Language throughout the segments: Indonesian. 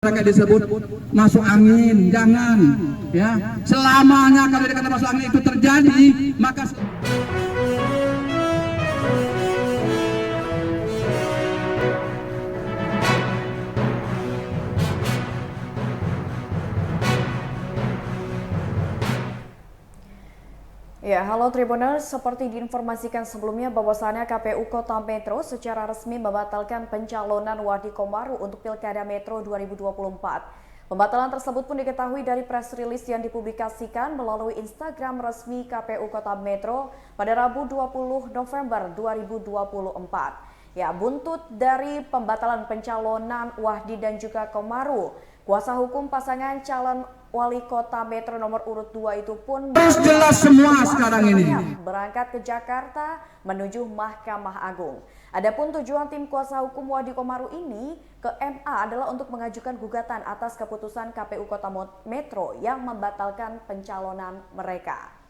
mereka disebut masuk angin, jangan ya. Selamanya kalau dikata masuk angin itu terjadi, maka Ya, halo Tribuners. Seperti diinformasikan sebelumnya bahwasannya KPU Kota Metro secara resmi membatalkan pencalonan Wahdi Komaru untuk Pilkada Metro 2024. Pembatalan tersebut pun diketahui dari press release yang dipublikasikan melalui Instagram resmi KPU Kota Metro pada Rabu 20 November 2024. Ya, buntut dari pembatalan pencalonan Wahdi dan juga Komaru, kuasa hukum pasangan calon Wali Kota Metro nomor urut 2 itu pun jelas semua sekarang ini berangkat ke Jakarta menuju Mahkamah Agung. Adapun tujuan tim kuasa hukum Wahdi Komaru ini ke MA adalah untuk mengajukan gugatan atas keputusan KPU Kota Metro yang membatalkan pencalonan mereka.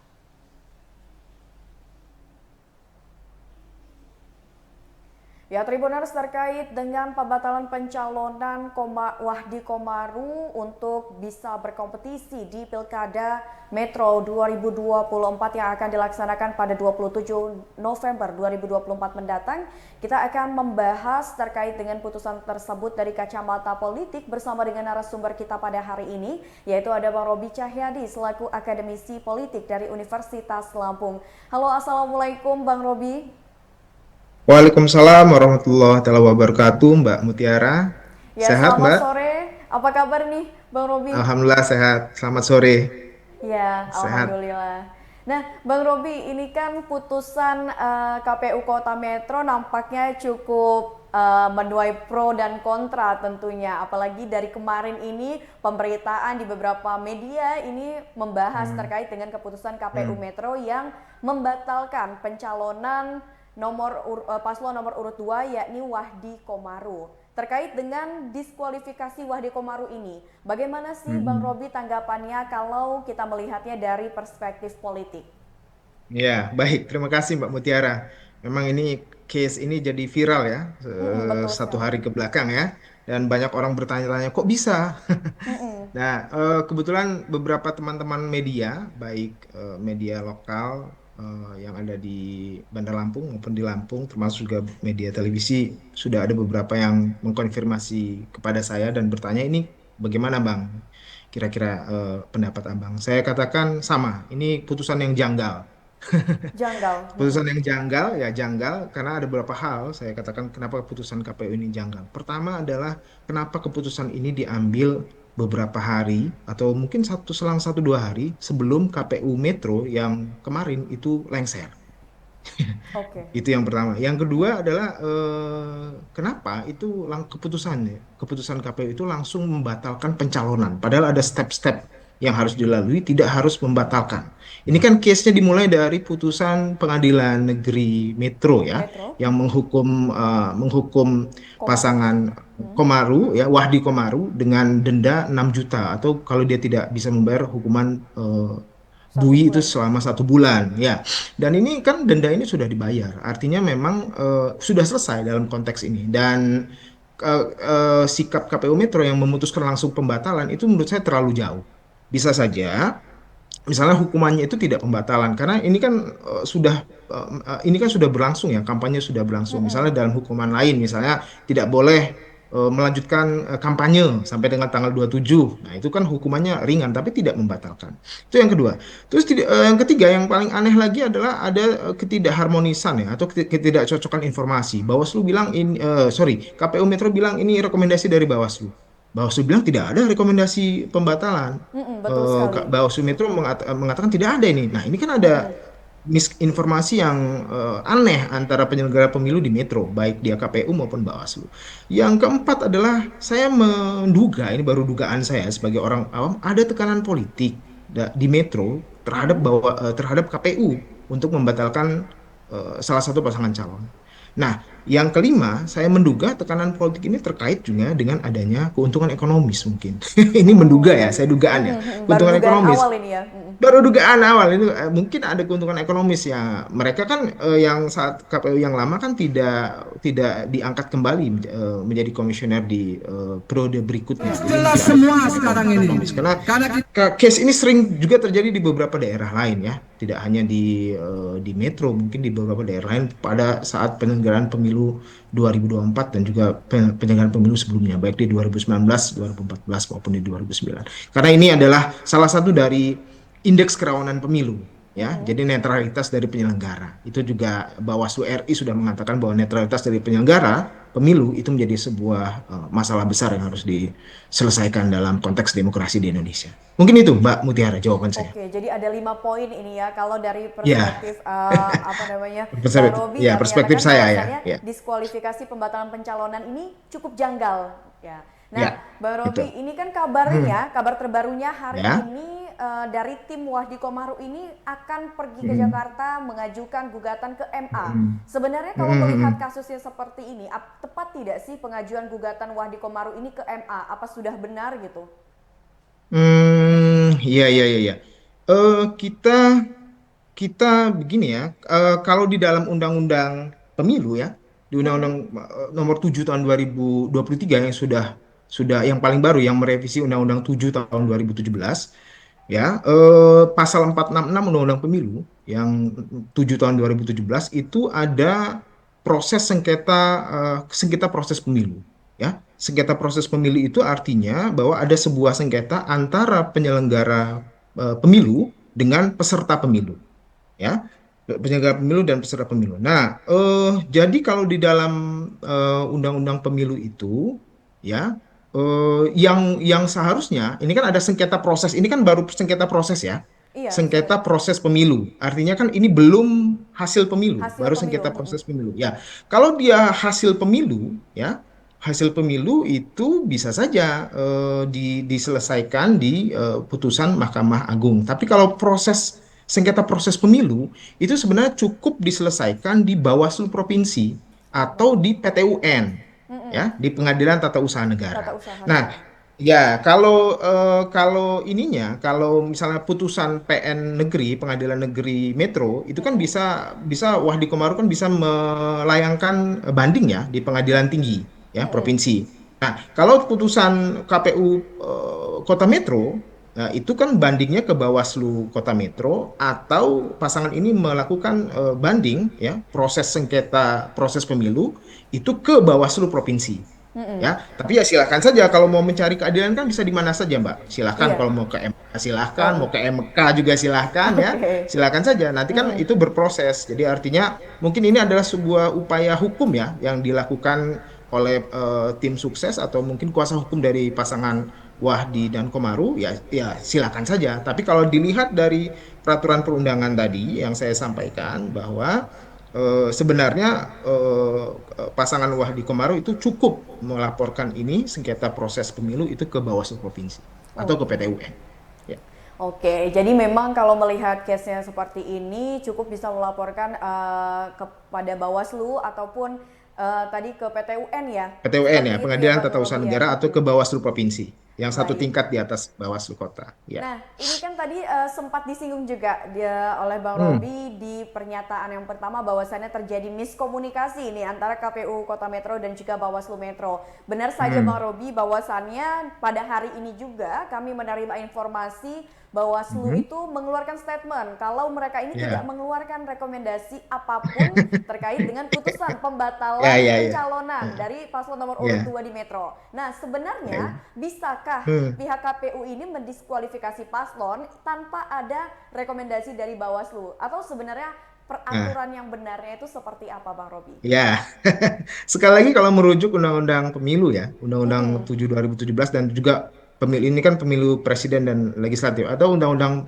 Ya, Tribuners, terkait dengan pembatalan pencalonan Wahdi Komaru untuk bisa berkompetisi di Pilkada Metro 2024 yang akan dilaksanakan pada 27 November 2024 mendatang, kita akan membahas terkait dengan putusan tersebut dari kacamata politik bersama dengan narasumber kita pada hari ini, yaitu ada Bang Robi Cahyadi selaku akademisi politik dari Universitas Lampung. Halo, Assalamualaikum Bang Robi. Waalaikumsalam warahmatullahi wabarakatuh, Mbak Mutiara. Ya, Sehat, selamat Mbak? sore. Apa kabar nih, Bang Robi? Alhamdulillah sehat. Selamat sore. Ya, Sehat. alhamdulillah. Nah, Bang Robi, ini kan putusan KPU Kota Metro nampaknya cukup menuai pro dan kontra tentunya. Apalagi dari kemarin ini pemberitaan di beberapa media ini membahas terkait dengan keputusan KPU Metro yang membatalkan pencalonan paslon nomor urut 2 yakni Wahdi Komaru. Terkait dengan diskualifikasi Wahdi Komaru ini, bagaimana sih Bang Robi tanggapannya kalau kita melihatnya dari perspektif politik? Ya, baik. Terima kasih, Mbak Mutiara. Memang ini case ini jadi viral ya, Betul satu sekali. hari ke belakang ya. Dan banyak orang bertanya-tanya, kok bisa? Mm-mm. Nah, kebetulan beberapa teman-teman media, baik media lokal yang ada di Bandar Lampung maupun di Lampung, termasuk juga media televisi, sudah ada beberapa yang mengkonfirmasi kepada saya dan bertanya ini bagaimana Bang? Kira-kira pendapat Abang. Saya katakan sama, ini putusan yang janggal. Janggal. Putusan yang janggal, ya janggal karena ada beberapa hal. Saya katakan kenapa keputusan KPU ini janggal. Pertama adalah kenapa keputusan ini diambil beberapa hari atau mungkin selang 1-2 hari sebelum KPU Metro yang kemarin itu lengser. Oke. Itu yang pertama. Yang kedua adalah kenapa itu keputusan KPU itu langsung membatalkan pencalonan. Padahal ada step-step yang harus dilalui, tidak harus membatalkan. Ini kan case-nya dimulai dari putusan Pengadilan Negeri Metro ya, Metro. yang menghukum Komaru. pasangan Komaru ya, Wahdi Komaru dengan denda 6 juta atau kalau dia tidak bisa membayar hukuman Satu bui itu bulan. selama 1 bulan ya. Dan ini kan denda ini sudah dibayar, artinya memang sudah selesai dalam konteks ini. Dan sikap KPU Metro yang memutuskan langsung pembatalan itu menurut saya terlalu jauh. Bisa saja, misalnya hukumannya itu tidak pembatalan, karena ini kan sudah berlangsung ya, kampanye sudah berlangsung. Misalnya dalam hukuman lain, misalnya tidak boleh melanjutkan kampanye sampai dengan tanggal 27. Nah, itu kan hukumannya ringan tapi tidak membatalkan. Itu yang kedua. Terus yang ketiga yang paling aneh lagi adalah ada ketidakharmonisan ya atau ketidakcocokan informasi. Bawaslu bilang ini KPU Metro bilang ini rekomendasi dari Bawaslu. Bawaslu bilang tidak ada rekomendasi pembatalan. Betul sekali. Bawaslu Metro mengatakan tidak ada ini. Nah, ini kan ada misinformasi yang aneh antara penyelenggara pemilu di Metro, baik dia KPU maupun Bawaslu. Yang keempat adalah saya menduga, ini baru dugaan saya sebagai orang awam, ada tekanan politik di Metro terhadap KPU untuk membatalkan salah satu pasangan calon. Nah, yang kelima, saya menduga tekanan politik ini terkait juga dengan adanya keuntungan ekonomis mungkin. Ini menduga ya, saya dugaan ya, Baru keuntungan dugaan ekonomis. awal ini ya. Baru dugaan awal ini mungkin ada keuntungan ekonomis ya. Mereka kan yang saat KPU yang lama kan tidak diangkat kembali menjadi komisioner di periode berikutnya. Jadi Jelas tidak ada semua keuntungan sekarang ini. ekonomis. Karena Karena case ini sering juga terjadi di beberapa daerah lain ya. Tidak hanya di Metro, mungkin di beberapa daerah lain pada saat penyelenggaraan pemilu 2024 dan juga penyelenggaraan pemilu sebelumnya, baik di 2019, 2014 maupun di 2009. Karena ini adalah salah satu dari indeks kerawanan pemilu ya. Jadi netralitas dari penyelenggara. Itu juga Bawaslu RI sudah mengatakan bahwa netralitas dari penyelenggara pemilu itu menjadi sebuah masalah besar yang harus diselesaikan dalam konteks demokrasi di Indonesia. Mungkin itu Mbak Mutiara jawaban saya. Oke, jadi ada 5 poin ini ya. Kalau dari Ya, perspektif apa namanya, Bang perspektif, Robi ya yang perspektif menyatakan saya ya. bahwasannya Ya, diskualifikasi pembatalan pencalonan ini cukup janggal ya. Nah, ya, Bang Robi, betul. ini kan kabarnya, kabar terbarunya hari Ya. ini dari tim Wahdi Komaru ini akan pergi ke Hmm. Jakarta mengajukan gugatan ke MA. Hmm. Sebenarnya kalau Hmm. melihat kasusnya seperti ini, tepat tidak sih pengajuan gugatan Wahdi Komaru ini ke MA? Apa sudah benar gitu? Iya, iya, iya, iya. Kita kita begini ya, kalau di dalam undang-undang pemilu ya, di undang-undang Mm-mm. nomor 7 tahun 2023 yang sudah yang paling baru yang merevisi undang-undang 7 tahun 2017 ya, pasal 466 undang-undang pemilu yang 7 tahun 2017 itu ada proses sengketa proses pemilu ya. Sengketa proses pemilu itu artinya bahwa ada sebuah sengketa antara penyelenggara pemilu dengan peserta pemilu ya, penyelenggara pemilu dan peserta pemilu. Nah, jadi kalau di dalam undang-undang pemilu itu, ya, yang seharusnya ini kan ada sengketa proses, ini kan baru sengketa proses ya, Iya, sengketa proses pemilu. Artinya kan ini belum hasil pemilu, hasil baru pemilu. sengketa proses pemilu. Ya, kalau dia hasil pemilu, ya. Hasil pemilu itu bisa saja diselesaikan di putusan Mahkamah Agung. Tapi kalau sengketa proses pemilu itu sebenarnya cukup diselesaikan di Bawaslu Provinsi atau di PT UN Mm-mm. ya, di Pengadilan Tata Usaha Tata Negara. usaha Nah, negara. ya kalau misalnya putusan PN Negeri, Pengadilan Negeri Metro itu kan Mm-mm. bisa bisa Wahdi Komaru kan bisa melayangkan banding ya di Pengadilan Tinggi ya Mm-mm. provinsi. Nah, kalau putusan KPU Kota Metro, nah, itu kan bandingnya ke Bawaslu Kota Metro atau pasangan ini melakukan banding ya proses sengketa proses pemilu itu ke Bawaslu Provinsi Mm-mm. ya. Tapi ya silahkan saja kalau mau mencari keadilan kan bisa di mana saja Mbak. Silahkan Iya. kalau mau ke MK silahkan, mau Oh, ke MK juga silahkan ya. oke. Silahkan saja. Nanti kan Mm-mm. itu berproses. Jadi artinya mungkin ini adalah sebuah upaya hukum ya yang dilakukan oleh tim sukses atau mungkin kuasa hukum dari pasangan Wahdi dan Komaru ya ya silakan saja. Tapi kalau dilihat dari peraturan perundangan tadi yang saya sampaikan bahwa sebenarnya pasangan Wahdi Komaru itu cukup melaporkan ini sengketa proses pemilu itu ke Bawaslu Provinsi atau ke Oke. PT UN. Ya. Oke, jadi memang kalau melihat case-nya seperti ini cukup bisa melaporkan kepada Bawaslu ataupun tadi ke PT UN ya. PT UN ya, Seperti itu ya Pengadilan Bang Tata Usaha Robi ya. Negara atau ke Bawaslu Provinsi yang satu Baik. tingkat di atas Bawaslu Kota. Ya. Nah, ini kan tadi sempat disinggung juga oleh Bang Hmm. Robi di pernyataan yang pertama bahwasannya terjadi miskomunikasi ini antara KPU Kota Metro dan juga Bawaslu Metro. Benar saja Hmm. Bang Robi bahwasannya pada hari ini juga kami menerima informasi Bawaslu Mhm. itu mengeluarkan statement kalau mereka ini tidak Ya. mengeluarkan rekomendasi apapun terkait dengan putusan Ya, pembatalan ya, ya. pencalonan Ya. dari paslon nomor urut Ya. 2 di Metro. Nah, sebenarnya Ya. bisakah Hmm. pihak KPU ini mendiskualifikasi paslon tanpa ada rekomendasi dari Bawaslu? Atau sebenarnya Nah, peraturan yang benarnya itu seperti apa, Bang Robi? ya. Sekali lagi kalau merujuk Undang-Undang Pemilu ya, Undang-Undang Mm-mm. 7 2017 dan juga pemilu ini kan pemilu presiden dan legislatif atau Undang-Undang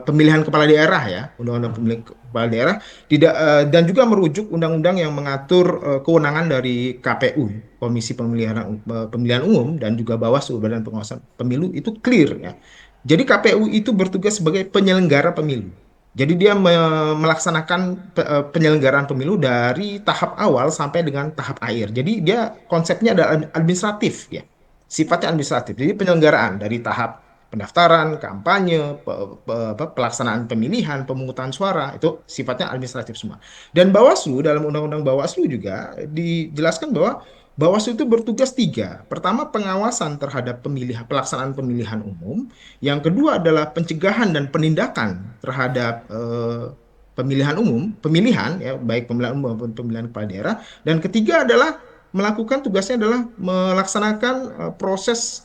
pemilihan kepala daerah ya, Undang-Undang pemilihan kepala daerah tidak dan juga merujuk undang-undang yang mengatur kewenangan dari KPU, Komisi Pemilihan Umum dan juga Bawaslu Badan Pengawasan Pemilu itu clear ya. Jadi KPU itu bertugas sebagai penyelenggara pemilu. Jadi dia melaksanakan penyelenggaraan pemilu dari tahap awal sampai dengan tahap akhir. Jadi dia konsepnya adalah administratif ya. Sifatnya administratif. Jadi penyelenggaraan dari tahap pendaftaran, kampanye, pelaksanaan pemilihan, pemungutan suara itu sifatnya administratif semua. Dan Bawaslu dalam Undang-Undang Bawaslu juga dijelaskan bahwa Bawaslu itu bertugas tiga. Pertama, pengawasan terhadap pelaksanaan pemilihan umum. Yang kedua adalah pencegahan dan penindakan terhadap pemilihan ya, baik pemilihan umum maupun pemilihan kepala daerah. Dan ketiga adalah melakukan tugasnya adalah melaksanakan proses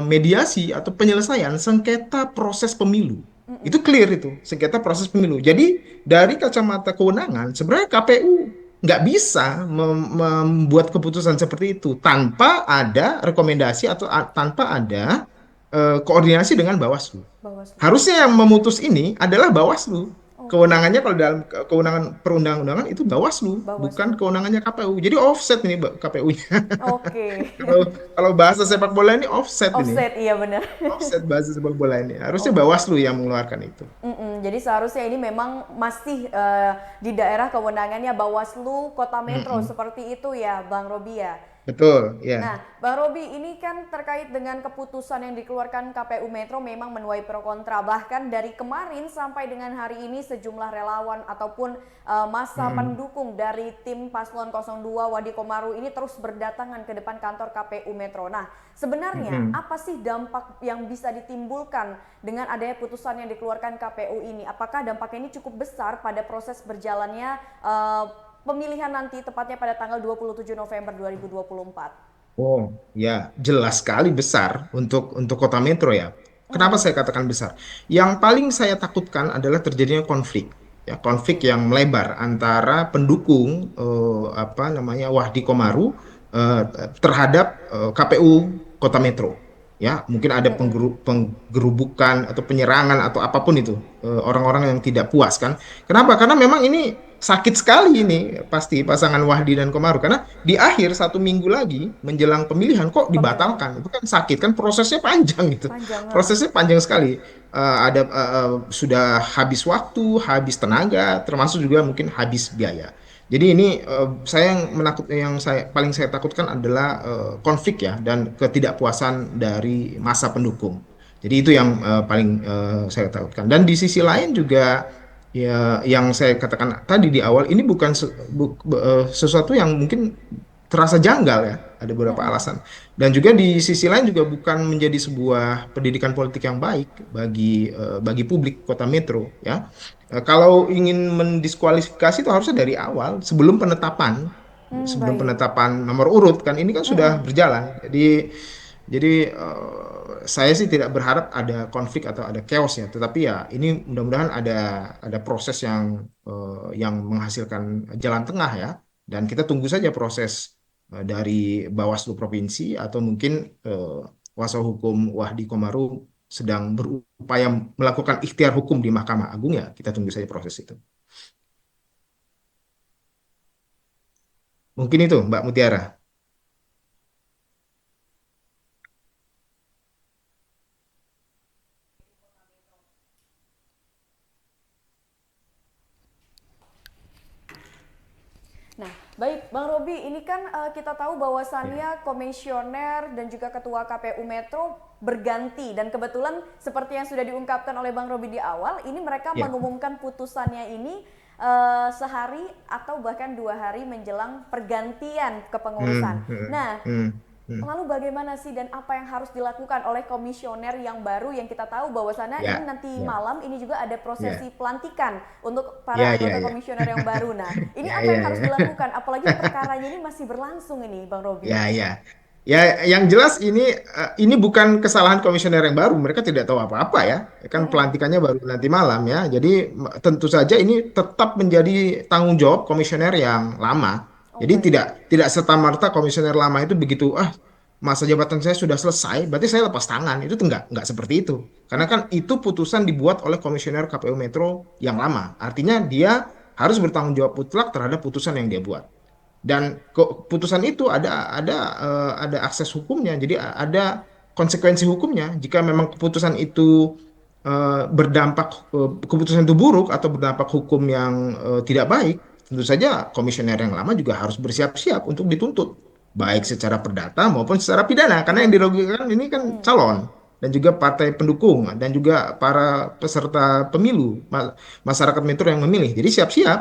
mediasi atau penyelesaian sengketa proses pemilu. Itu clear itu, sengketa proses pemilu. Jadi dari kacamata kewenangan, sebenarnya KPU nggak bisa membuat keputusan seperti itu tanpa ada rekomendasi atau tanpa ada koordinasi dengan Bawaslu. Bawaslu. Harusnya yang memutus ini adalah Bawaslu. Oke. Kewenangannya kalau dalam kewenangan perundang-undangan itu Bawaslu, bukan Bawaslu. kewenangannya KPU. Jadi offset ini KPU-nya. Oke. Kalau kalau bahasa sepak bola ini offset ini. Offset, iya benar. Offset bahasa sepak bola ini. Harusnya Oke. Bawaslu yang mengeluarkan itu. Jadi seharusnya ini memang masih di daerah kewenangannya Bawaslu Kota Metro Mm-mm. seperti itu ya, Bang Robi ya. Betul, ya. Nah, Bang Robi, ini kan terkait dengan keputusan yang dikeluarkan KPU Metro memang menuai pro kontra. Bahkan dari kemarin sampai dengan hari ini sejumlah relawan ataupun massa Mm-mm. pendukung dari tim Paslon 02 Wadi Komaru ini terus berdatangan ke depan kantor KPU Metro. Nah, sebenarnya Mm-mm. apa sih dampak yang bisa ditimbulkan dengan adanya putusan yang dikeluarkan KPU ini? Apakah dampaknya ini cukup besar pada proses berjalannya pemilihan nanti tepatnya pada tanggal 27 November 2024. Oh, ya, jelas sekali besar untuk kota metro ya. Kenapa saya katakan besar? Yang paling saya takutkan adalah terjadinya konflik. Ya, konflik Oke. yang melebar antara pendukung apa namanya Wahdi Komaru eh, terhadap KPU Kota Metro. Ya, mungkin ada penggerubukan atau penyerangan atau apapun itu orang-orang yang tidak puas kan. Kenapa? Karena memang ini sakit sekali ini pasti pasangan Wahdi dan Komaru karena di akhir 1 minggu lagi menjelang pemilihan kok Pemilihan dibatalkan itu kan sakit kan prosesnya panjang itu panjang. prosesnya panjang sekali. Ada sudah habis waktu habis tenaga termasuk juga mungkin habis biaya jadi ini saya yang saya paling saya takutkan adalah konflik ya dan ketidakpuasan dari masa pendukung jadi itu yang paling saya takutkan dan di sisi lain juga ya, yang saya katakan tadi di awal ini bukan sesuatu yang mungkin terasa janggal ya. Ada beberapa alasan. Dan juga di sisi lain juga bukan menjadi sebuah pendidikan politik yang baik bagi publik Kota Metro ya. Kalau ingin mendiskualifikasi itu harusnya dari awal sebelum Baik. penetapan nomor urut kan ini kan sudah berjalan. Jadi saya sih tidak berharap ada konflik atau ada chaos ya, tetapi ya ini mudah-mudahan ada proses yang menghasilkan jalan tengah ya, dan kita tunggu saja proses dari Bawaslu Provinsi atau mungkin kuasa hukum Wahdi Komaru sedang berupaya melakukan ikhtiar hukum di Mahkamah Agung ya, kita tunggu saja proses itu. Mungkin itu Mbak Mutiara. Nah, baik Bang Robi, ini kan kita tahu Ya. bahwasannya komisioner dan juga ketua KPU Metro berganti dan kebetulan seperti yang sudah diungkapkan oleh Bang Robi di awal, ini mereka Ya. mengumumkan putusannya ini sehari atau bahkan 2 hari menjelang pergantian Hmm, kepengurusan. hmm, Nah, hmm, hmm. lalu bagaimana sih dan apa yang harus dilakukan oleh komisioner yang baru yang kita tahu bahwasannya ini Ya, nanti ya, malam ini juga ada prosesi ya, pelantikan untuk para ya, ya, anggota ya. komisioner yang baru. Nah, ini Ya, apa ya, yang harus ya. dilakukan? Apalagi perkaranya ini masih berlangsung ini, Bang Robi. Ya, ya. Ya, yang jelas ini bukan kesalahan komisioner yang baru. Mereka tidak tahu apa-apa ya. Kan pelantikannya baru nanti malam ya. Jadi tentu saja ini tetap menjadi tanggung jawab komisioner yang lama. Oh Jadi baik. tidak serta-merta komisioner lama itu begitu masa jabatan saya sudah selesai, berarti saya lepas tangan. Itu enggak seperti itu. Karena kan itu putusan dibuat oleh komisioner KPU Metro yang lama. Artinya dia harus bertanggung jawab mutlak terhadap putusan yang dia buat dan keputusan itu ada akses hukumnya jadi ada konsekuensi hukumnya jika memang keputusan itu berdampak keputusan itu buruk atau berdampak hukum yang tidak baik, tentu saja komisioner yang lama juga harus bersiap-siap untuk dituntut, baik secara perdata maupun secara pidana, karena yang dirugikan ini kan calon dan juga partai pendukung dan juga para peserta pemilu, masyarakat Metro yang memilih. Jadi siap-siap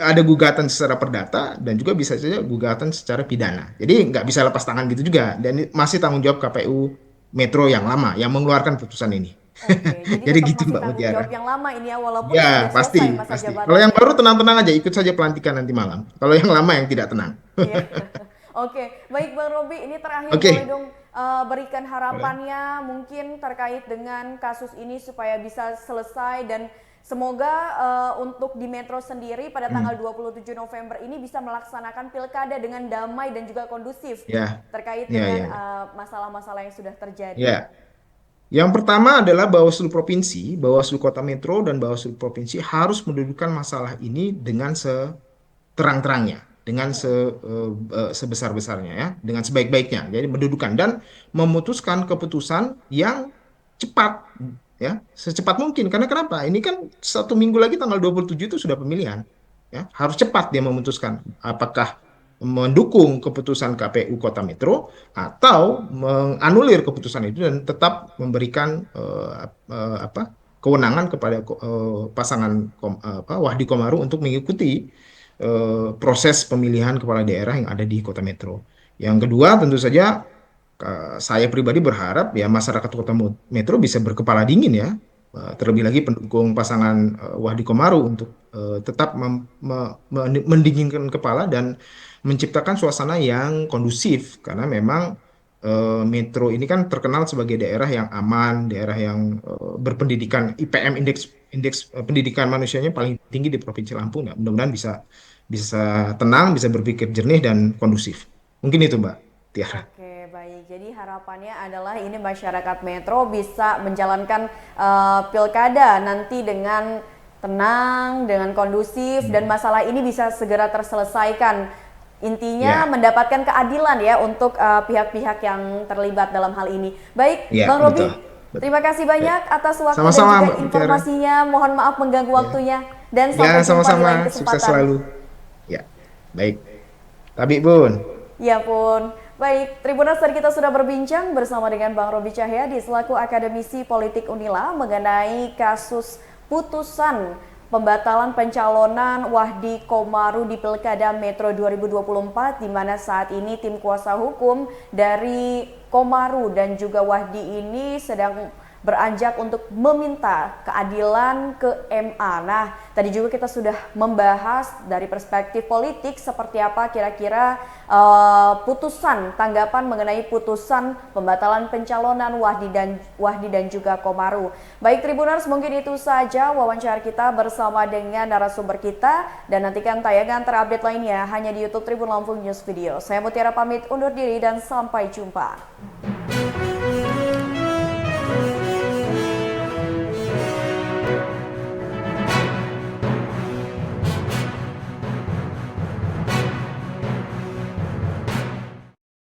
ada gugatan secara perdata dan juga bisa saja gugatan secara pidana. Jadi nggak bisa lepas tangan gitu juga. Dan masih tanggung jawab KPU Metro yang lama yang mengeluarkan putusan ini. Oke, jadi Jadi tetap gitu masih Mbak tanggung Mutiara. jawab yang lama ini ya, walaupun Ya, sudah selesai pasti, masa pasti. Kalau yang jabatannya. baru tenang-tenang aja, ikut saja pelantikan nanti malam. Kalau yang lama yang tidak tenang. Iya. Oke, baik Bang Robi, ini terakhir Oke. boleh dong berikan harapannya mungkin terkait dengan kasus ini supaya bisa selesai dan semoga untuk di Metro sendiri pada tanggal 27 November ini bisa melaksanakan pilkada dengan damai dan juga kondusif Ya, terkait ya, dengan ya, ya. masalah-masalah yang sudah terjadi. Ya. Yang pertama adalah Bawaslu Provinsi, Bawaslu Kota Metro, dan Bawaslu Provinsi harus mendudukan masalah ini dengan seterang-terangnya, dengan sebesar-besarnya ya, dengan sebaik-baiknya. Jadi mendudukan dan memutuskan keputusan yang cepat ya, secepat mungkin. Karena kenapa? Ini kan 1 minggu lagi tanggal 27 itu sudah pemilihan. Ya, harus cepat dia memutuskan apakah mendukung keputusan KPU Kota Metro atau menganulir keputusan itu dan tetap memberikan kewenangan kepada pasangan Wahdi Komaru untuk mengikuti proses pemilihan kepala daerah yang ada di Kota Metro. Yang kedua, tentu saja saya pribadi berharap ya masyarakat Kota Metro bisa berkepala dingin ya, terlebih lagi pendukung pasangan Wahdi Komaru untuk tetap mendinginkan kepala dan menciptakan suasana yang kondusif karena memang Metro ini kan terkenal sebagai daerah yang aman, daerah yang berpendidikan, IPM indeks indeks pendidikan manusianya paling tinggi di Provinsi Lampung. Ya, mudah-mudahan bisa bisa tenang, bisa berpikir jernih dan kondusif. Mungkin itu Mbak Tiara. Oke, baik. Jadi harapannya adalah ini masyarakat Metro bisa menjalankan pilkada nanti dengan tenang, dengan kondusif, dan masalah ini bisa segera terselesaikan. Intinya Ya, mendapatkan keadilan ya untuk pihak-pihak yang terlibat dalam hal ini. Baik, ya Bang Robi, betul. Betul. terima kasih Baik. banyak atas waktu dan Sama-sama juga Mbak Tiara. informasinya. Mohon maaf mengganggu Ya, waktunya, dan ya sampai jumpa di lain sama-sama. Sukses kesempatan. selalu. Ya, baik. Tapi Bun. Ya pun. Baik, Tribuners, tadi kita sudah berbincang bersama dengan Bang Robi Cahyadi selaku akademisi politik Unila mengenai kasus putusan pembatalan pencalonan Wahdi Komaru di Pilkada Metro 2024 di mana saat ini tim kuasa hukum dari Komaru dan juga Wahdi ini sedang beranjak untuk meminta keadilan ke MA. Nah, tadi juga kita sudah membahas dari perspektif politik seperti apa kira-kira putusan, tanggapan mengenai putusan pembatalan pencalonan Wahdi dan juga Komaru. Baik Tribuners, mungkin itu saja wawancara kita bersama dengan narasumber kita dan nantikan tayangan terupdate lainnya hanya di YouTube Tribun Lampung News Video. Saya Mutiara pamit undur diri dan sampai jumpa.